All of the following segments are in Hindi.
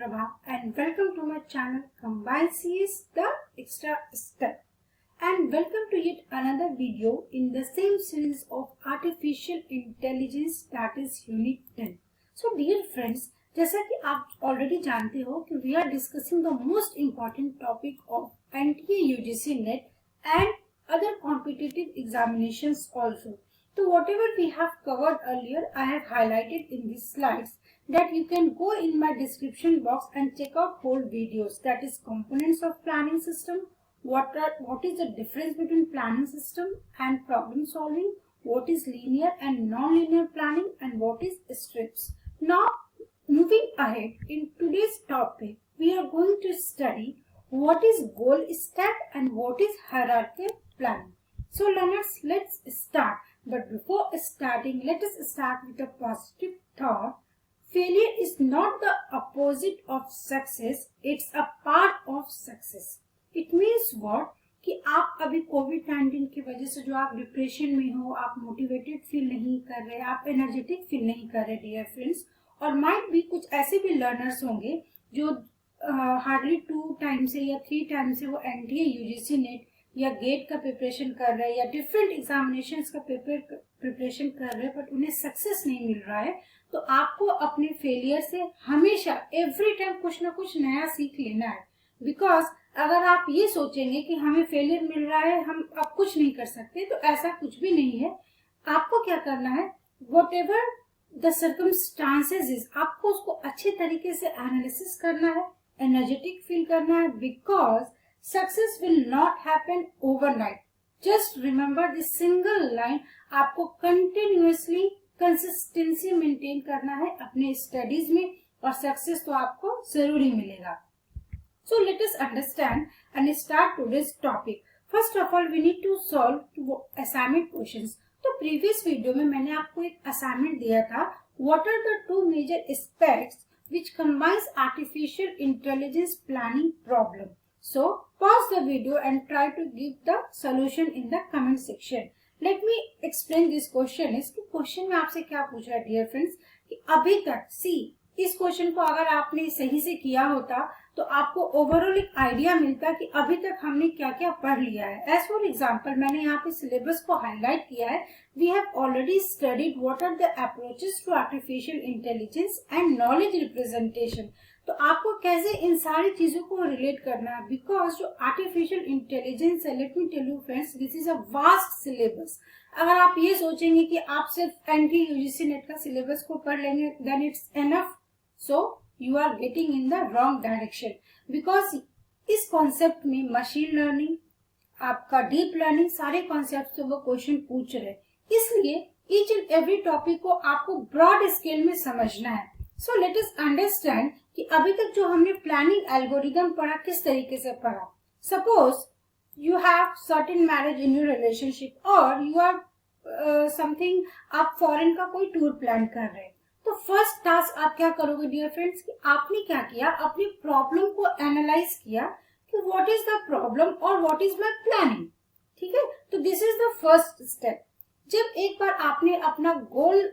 Prabha and welcome to my channel Combined Series The Extra Step, and welcome to yet another video in the same series of Artificial Intelligence, that is Unit 10. So dear friends, जैसा कि आप already जानते हो कि we are discussing the most important topic of NTA UGC NET and other competitive examinations also. So whatever we have covered earlier, I have highlighted in these slides that you can go in my description box and check out whole videos, that is components of planning system, what is the difference between planning system and problem solving, what is linear and non-linear planning, and what is strips. Now moving ahead, in today's topic we are going to study what is goal stack and what is hierarchical planning. So learners, let's start. But before starting, let us start with a positive thought. Failure is not the opposite of success, it's a part of success. It means what? कि आप अभी कोविड-19 की वजह से जो आप डिप्रेशन में हो, आप मोटिवेटेड फील नहीं कर रहे, आप एनर्जेटिक फील नहीं कर रहे डियर फ्रेंड्स, और माइट भी कुछ ऐसे भी लर्नर्स होंगे जो हार्डली 2 टाइम से या 3 टाइम से वो एनटीए यूजीसी नेट या गेट का प्रिपरेशन कर रहे हैं या डिफरेंट एग्जामिनेशंस का प्रिपरेशन कर रहे हैं, बट उन्हें सक्सेस नहीं मिल रहा है. तो आपको अपने फेलियर से हमेशा एवरी टाइम कुछ ना कुछ नया सीख लेना है. बिकॉज अगर आप ये सोचेंगे कि हमें फेलियर मिल रहा है, हम अब कुछ नहीं कर सकते, तो ऐसा कुछ भी नहीं है. आपको क्या करना है, what ever the circumstances is, आपको उसको अच्छे तरीके से एनालिसिस करना है, एनर्जेटिक फील करना है. Because success will not happen overnight. Just remember this single line. आपको कंटिन्यूअसली कंसिस्टेंसी मेंटेन करना है अपने स्टडीज में, और सक्सेस तो आपको जरूर ही मिलेगा. So let us understand and start today's topic. First of all, we need to solve assignment questions. तो previous video में मैंने आपको एक assignment दिया था. What are the two major aspects which combines artificial intelligence planning problem? So pause the video and try to give the solution in the comment section. Let me explain this question. इस क्वेश्चन में आपसे क्या पूछ रहा है डियर फ्रेंड्स, कि अभी तक इस क्वेश्चन को अगर आपने सही से किया होता तो आपको ओवरऑल एक आइडिया मिलता कि अभी तक हमने क्या क्या पढ़ लिया है. एज फॉर एग्जांपल, मैंने यहाँ पे सिलेबस को हाईलाइट किया है. We have already studied what are the approaches to artificial intelligence and knowledge representation. तो आपको कैसे इन सारी चीजों को रिलेट करना है, बिकॉज जो आर्टिफिशियल इंटेलिजेंस है, let me tell you friends, this is a vast syllabus. अगर आप ये सोचेंगे कि आप सिर्फ एनटी यूजीसी नेट का सिलेबस को पढ़ लेंगे, then it's enough. So you are getting in the wrong direction. Because इस कॉन्सेप्ट में मशीन लर्निंग, आपका डीप लर्निंग, सारे कॉन्सेप्ट से वो क्वेश्चन पूछ रहे. इसलिए ईच एंड एवरी टॉपिक को आपको ब्रॉड स्केल में समझना है. सो लेट अस अंडरस्टैंड कि अभी तक जो हमने प्लानिंग एल्गोरिदम पढ़ा, किस तरीके से पढ़ा. Suppose you have certain marriage in your relationship, और you are something, आप फॉरेन का कोई टूर प्लान कर रहे हैं. तो फर्स्ट टास्क आप क्या करोगे डियर फ्रेंड्स, कि आपने क्या किया, अपनी प्रॉब्लम को एनालाइज किया कि व्हाट इज द प्रॉब्लम और व्हाट इज माय प्लानिंग. ठीक है, तो this is the first step. जब एक बार आपने अपना गोल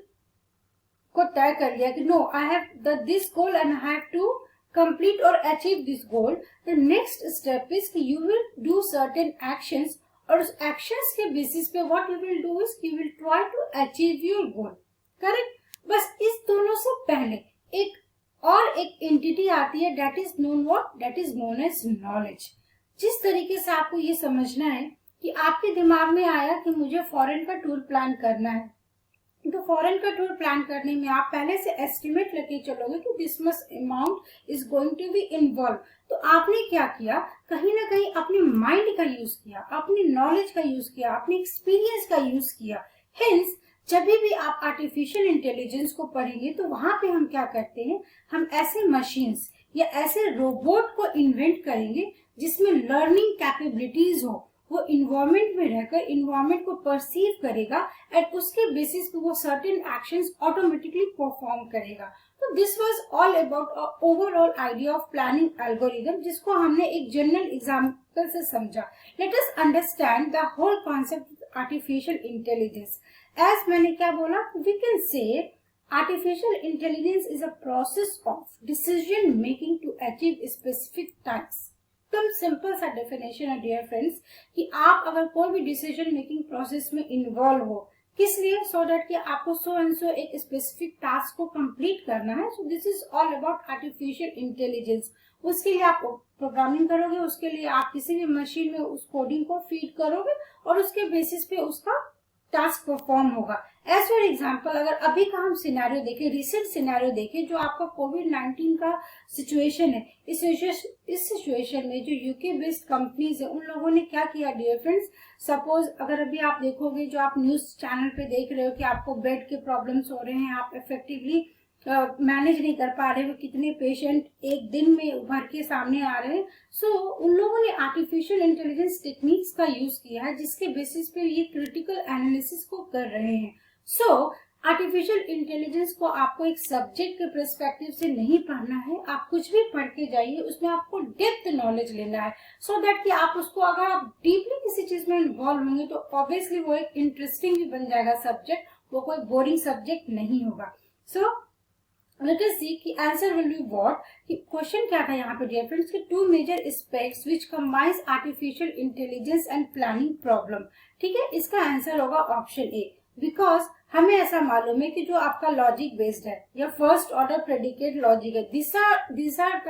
को तय कर लिया कि no I have this goal and I have to complete or achieve this goal, the next step is you will do certain actions, और उस actions के basis पे what you will do is you will try to achieve your goal. Correct? बस इस दोनों से पहले एक entity आती है, that is known what? That is known as knowledge. जिस तरीके से आपको ये समझना है कि आपके दिमाग में आया कि मुझे फॉरेन का टूर प्लान करना है, तो फॉरेन का टूर प्लान करने में आप पहले से एस्टिमेट लेके चलोगे कि this much amount is going to be involve. तो आपने क्या किया, कहीं ना कहीं अपने माइंड का यूज किया, अपनी नॉलेज का यूज किया, अपने एक्सपीरियंस का यूज किया. हेंस जब भी आप आर्टिफिशियल इंटेलिजेंस को पढ़ेंगे तो वहां पे हम क्या करते हैं, हम ऐसे मशीन्स या ऐसे रोबोट को इन्वेंट करेंगे जिसमें लर्निंग कैपेबिलिटीज हो. वो इन्वायरमेंट में रहकर इन्वायरमेंट को परसीव करेगा एंड उसके बेसिस पे वो सर्टेन एक्शंस ऑटोमेटिकली परफॉर्म करेगा. तो this was all about overall idea of planning algorithm, जिसको हमने एक जनरल एग्जांपल से समझा. Let us understand the whole concept artificial intelligence. As मैंने क्या बोला, we can say artificial intelligence is a process of decision making to achieve specific task. एकदम सिंपल सा डेफिनेशन है डियर फ्रेंड्स कि आप अगर कोई भी डिसीजन मेकिंग प्रोसेस में इन्वॉल्व हो, किस लिए? सो दैट कि आपको सो एंड सो एक स्पेसिफिक टास्क को कंप्लीट करना है। So this is all about artificial intelligence. उसके लिए आप प्रोग्रामिंग करोगे, उसके लिए आप किसी भी मशीन में उस कोडिंग को फीड करोगे और उसके बेसिस पे उसका टास्क परफॉर्म होगा। एज फॉर एग्जाम्पल, अगर अभी का हम सिनेरियो देखें, रिसेंट सिनेरियो देखें, जो आपका कोविड-19 का सिचुएशन है, इस सिचुएशन में जो यूके बेस्ड कंपनीज है, उन लोगों ने क्या किया डियर फ्रेंड्स? सपोज अगर अभी आप देखोगे, जो आप न्यूज चैनल पे देख रहे हो कि आपको बेड के प्रॉब्लम्स हो रहे हैं, आप इफेक्टिवली मैनेज नहीं कर पा रहे हो, कितने पेशेंट एक दिन में उभर के सामने आ रहे हैं। सो उन लोगों ने आर्टिफिशियल इंटेलिजेंस टेक्निक्स का यूज किया है, जिसके बेसिस पे ये क्रिटिकल एनालिसिस को कर रहे हैं। सो आर्टिफिशियल इंटेलिजेंस को आपको एक सब्जेक्ट के पर्सपेक्टिव से नहीं पढ़ना है, आप कुछ भी पढ़ के जाइए, उसमें आपको डेप्थ नॉलेज लेना है, सो दैट कि आप उसको, अगर आप डीपली किसी चीज में इन्वॉल्व होंगे तो ऑब्वियसली वो एक इंटरेस्टिंग भी बन जाएगा सब्जेक्ट, वो कोई बोरिंग सब्जेक्ट नहीं होगा। सो लेट अस सी कि आंसर विल बी व्हाट, कि क्वेश्चन क्या था यहाँ पे डियर फ्रेंड्स कि two major aspects which combines artificial intelligence and planning problem. ठीक है, इसका आंसर होगा ऑप्शन ए, बिकॉज हमें ऐसा मालूम है कि जो आपका लॉजिक बेस्ड है या फर्स्ट ऑर्डर प्रेडिकेट लॉजिक है, this are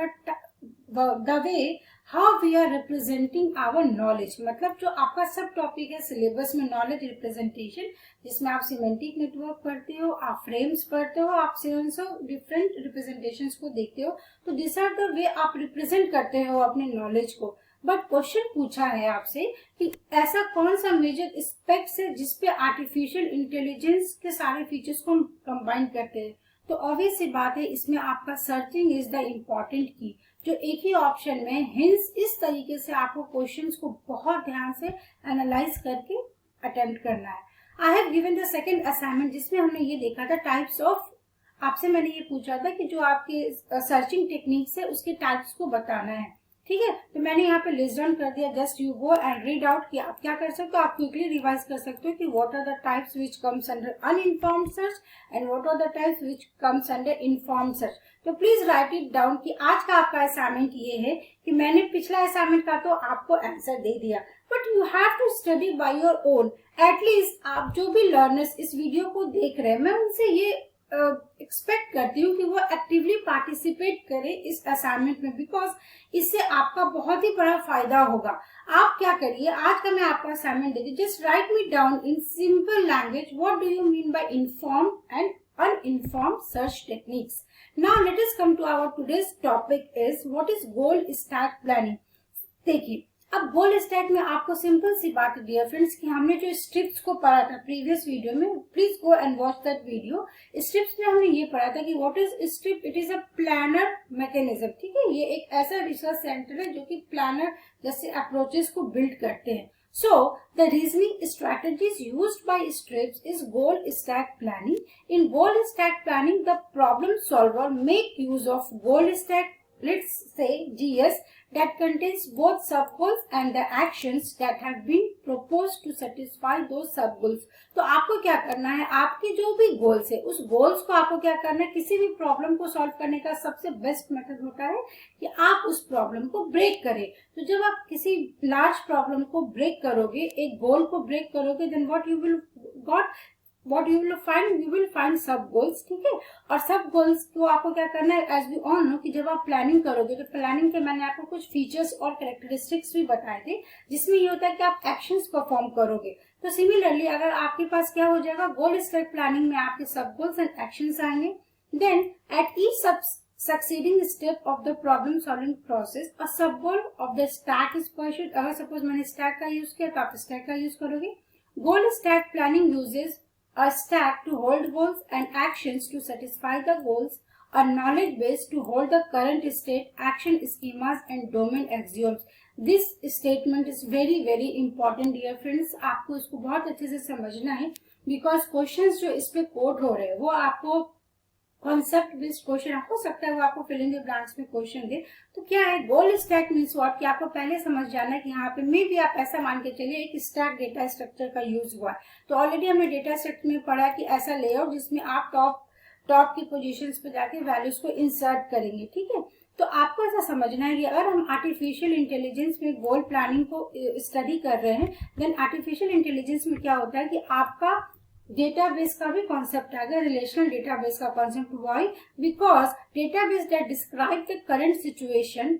the way how we are representing our knowledge. मतलब जो आपका सब टॉपिक है सिलेबस में, नॉलेज रिप्रेजेंटेशन, जिसमें आप सिमेंटिक नेटवर्क पढ़ते हो, आप फ्रेम्स पढ़ते हो, आप डिफरेंट रिप्रेजेंटेशंस को देखते हो, तो दिस आर द वे आप रिप्रेजेंट करते हो अपने नॉलेज को। बट क्वेश्चन पूछा है आपसे कि ऐसा कौन सा मेजर एस्पेक्ट्स है जिसपे आर्टिफिशियल इंटेलिजेंस के सारे फीचर्स को हम कंबाइन करते हैं। तो ऑब्वियस सी बात है, इसमें आपका सर्चिंग इज द इम्पोर्टेंट की, जो एक ही ऑप्शन में, हिंस इस तरीके से आपको क्वेश्चंस को बहुत ध्यान से एनालाइज करके अटेम्प्ट करना है। I have given the second assignment, जिसमें हमने ये देखा था टाइप्स ऑफ, आपसे मैंने ये पूछा था कि जो आपके सर्चिंग टेक्निक्स है उसके टाइप्स को बताना है। ठीक है, तो मैंने यहाँ पे लिस्ट डाउन कर दिया, just you go and read out कि आप क्या कर सकते हो, आप क्विकली रिवाइज कर सकते हो कि what are the types which comes under uninformed search and what are the types which comes under informed search. तो प्लीज राइट इट डाउन कि आज का आपका असाइनमेंट ये है कि मैंने पिछला असाइनमेंट का तो आपको आंसर दे दिया, but you have to study by your own. At least आप जो भी लर्नर्स इस वीडियो को देख रहे हैं, मैं उनसे ये एक्सपेक्ट करती हूँ कि वो एक्टिवली पार्टिसिपेट करें इस असाइनमेंट में, बिकॉज इससे आपका बहुत ही बड़ा फायदा होगा। आप क्या करिए, आज का मैं आपका असाइनमेंट देती हूँ, just right me down in simple language what do you mean by informed and uninformed search techniques. Now let us come to our today's topic is what is goal stack planning. देखिए, अब गोल स्टैक में आपको सिंपल सी बात है डियर फ्रेंड्स कि हमने जो स्ट्रिप्स को पढ़ा था प्रीवियस वीडियो में, please go and watch that video. STRIPS में हमने ये पढ़ा था कि what is strip, it is a planner mechanism. ठीक है, ये एक ऐसा रिसर्च सेंटर है जो कि प्लानर जैसे अप्रोचेस को बिल्ड करते हैं। So, the reasoning strategies used by strips is goal stack planning. In goal stack planning, the problem solver make use of goal stack, let's say GS, that contains both sub-goals and the actions that have been proposed to satisfy those sub-goals. तो आपको क्या करना है, आपके जो भी गोल्स है उस गोल्स को आपको क्या करना है, किसी भी प्रॉब्लम को सॉल्व करने का सबसे बेस्ट मेथड होता है कि आप उस प्रॉब्लम को ब्रेक करें। तो जब आप किसी लार्ज प्रॉब्लम को ब्रेक करोगे, एक गोल को ब्रेक करोगे, then what you will find sub goals. ठीक है, और सब गोल्स को आपको क्या करना है, एज वी ऑल नो कि जब आप प्लानिंग करोगे तो प्लानिंग के मैंने आपको कुछ फीचर्स और कैरेक्टरिस्टिक्स भी बताए थे, जिसमें ये होता है कि आप एक्शंस परफॉर्म करोगे। तो सिमिलरली अगर आपके पास क्या हो जाएगा, गोल स्टैक प्लानिंग में आपके सब गोल्स एंड एक्शंस आएंगे, then at each succeeding step of the problem solving process a sub goal of the stack is pursued। अगर सपोज मैंने स्टैक का यूज किया तो आप स्टैक का यूज करोगे। Goal stack planning uses a stack to hold goals and actions to satisfy the goals, a knowledge base to hold the current state, action schemas and domain axioms. This statement is very very important dear friends, आपको इसको बहुत अच्छे से समझना है, because questions जो इस पे कोड हो रहे हैं वो आपको कॉन्सेप्ट बेस्ड क्वेश्चन, हो सकता है वो आपको फिल इन द ब्लैंक्स में क्वेश्चन दे। तो क्या है गोल स्टैक मीन्स व्हाट, कि आपको पहले समझ जाना है कि यहाँ पे मे भी आप ऐसा मान के चलिए एक स्टैक डेटा स्ट्रक्चर का यूज हुआ है। तो ऑलरेडी हमने डेटा स्ट्रक्चर में पढ़ा कि ऐसा लेआउट जिसमें आप टॉप की पोजीशंस पे जाके वैल्यूज को इंसर्ट करेंगे। ठीक है, तो आपको ऐसा समझना है कि अगर हम आर्टिफिशियल इंटेलिजेंस में गोल प्लानिंग को स्टडी कर रहे हैं, देन आर्टिफिशियल इंटेलिजेंस में क्या होता है कि आपका डेटाबेस का भी कॉन्सेप्ट आएगा, रिलेशनल डेटाबेस का concept. Why? Because database that describe the current situation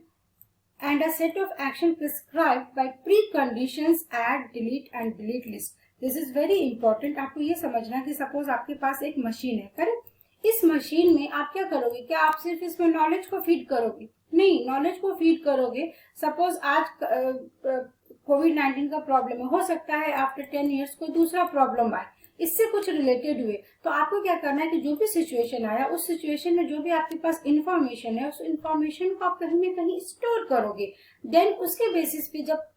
and a set of action prescribed by preconditions add, delete and delete list. This is very important. आपको ये समझना कि सपोज आपके पास एक मशीन है, करेक्ट? इस मशीन में आप क्या करोगे? क्या आप सिर्फ इसमें नॉलेज को फीड करोगे? नहीं, नॉलेज को फीड करोगे। सपोज आज कोविड-19 का प्रॉब्लम है, हो सकता है आफ्टर 10 years कोई दूसरा प्रॉब्लम आए, इससे कुछ रिलेटेड हुए, तो आपको क्या करना है कि जो भी सिचुएशन आया उस सिचुएशन में जो भी आपके पास इंफॉर्मेशन है उस इंफॉर्मेशन को आप कहीं न कहीं स्टोर करोगे। देन उसके बेसिस पे जब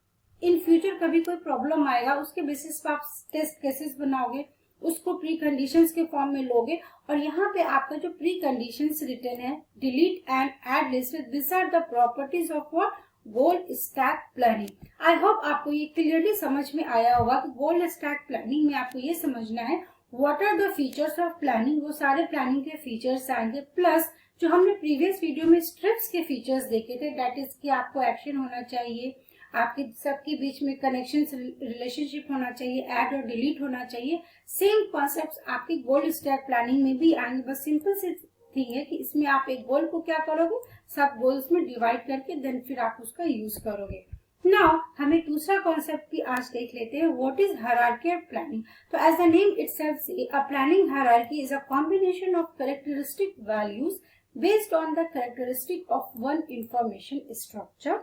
इन फ्यूचर कभी कोई प्रॉब्लम आएगा उसके बेसिस पे आप टेस्ट केसेस बनाओगे, उसको प्री कंडीशंस के फॉर्म में लोगे, और यहाँ पे आपका जो प्री कंडीशंस रिटर्न है, delete and add list, this are the properties of what? Goal stack planning. I hope आपको ये क्लियरली समझ में आया होगा कि गोल स्टैक प्लानिंग में आपको ये समझना है what are the features of planning, वो सारे प्लानिंग के फीचर्स आएंगे, प्लस जो हमने प्रीवियस वीडियो में स्ट्रिप्स के फीचर्स देखे थे, दैट इज कि आपको एक्शन होना चाहिए, आपके सबके बीच में कनेक्शन रिलेशनशिप होना चाहिए, ऐड और डिलीट होना चाहिए। सेम कॉन्सेप्ट आपकी गोल स्टैक प्लानिंग में भी आएंगे, बस सिंपल से थिंग है कि इसमें आप एक गोल को क्या करोगे? सब गोल्स में डिवाइड करके देन फिर आप उसका यूज करोगे। नाउ हमें दूसरा कॉन्सेप्ट भी आज देख लेते हैं, what is hierarchy of planning. तो एज द नेम इटसेल्फ से, a planning hierarchy is a combination of characteristic values based on the characteristic of one information structure.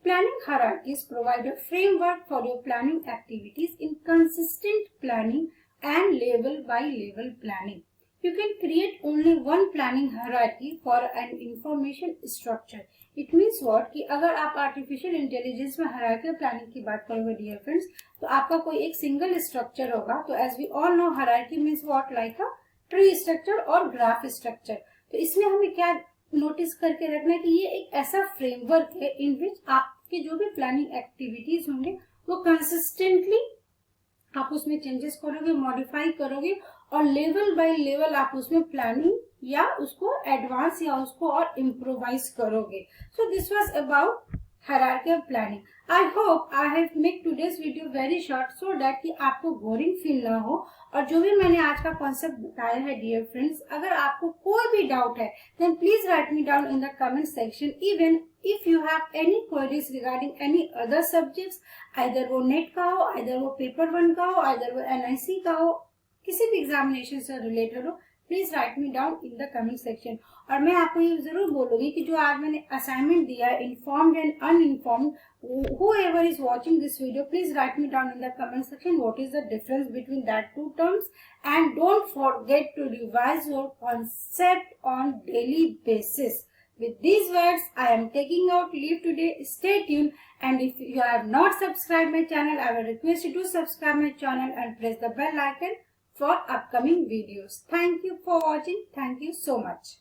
Planning hierarchies provide a framework for your planning activities in consistent planning and level by level planning. You can create only one planning hierarchy for an information structure. It means what? कि अगर आप आर्टिफिशियल इंटेलिजेंस में हायरार्की प्लानिंग की बात करोगे डियर फ्रेंड्स, तो आपका कोई एक सिंगल स्ट्रक्चर होगा। तो as we all know hierarchy means what? Like a tree structure और ग्राफ स्ट्रक्चर। तो इसमें हमें क्या नोटिस करके रखना है कि ये एक ऐसा फ्रेमवर्क है इन विच आपके जो भी प्लानिंग एक्टिविटीज होंगे वो कंसिस्टेंटली आप उसमें चेंजेस करोगे, मॉडिफाई करोगे, और लेवल बाय लेवल आप उसमें प्लानिंग या उसको एडवांस या उसको और इम्प्रोवाइज करोगे। So this was about hierarchy of planning. I hope I have make today's video very short so that कि आपको बोरिंग फील ना हो, और जो भी मैंने आज का कॉन्सेप्ट बताया है डियर फ्रेंड्स, अगर आपको कोई भी डाउट है then please write me down in the comment section. Even if you have any queries regarding any other subjects, either वो नेट का हो, आइदर वो पेपर 1 का हो, आइदर वो NIC का हो, किसी भी एग्जामिनेशन से रिलेटेड हो, please write me down in the comment section. और मैं आपको ये जरूर बोलूंगी कि जो आज मैंने असाइनमेंट दिया है, informed and uninformed, whoever is watching this video, please write me down in the comment section what is the difference between that two terms, and don't forget to revise your concept on daily basis. With these words, I am taking out leave today. Stay tuned, and if you have not subscribed my channel, I will request you to subscribe my channel and press the bell icon for upcoming videos. Thank you for watching. Thank you so much.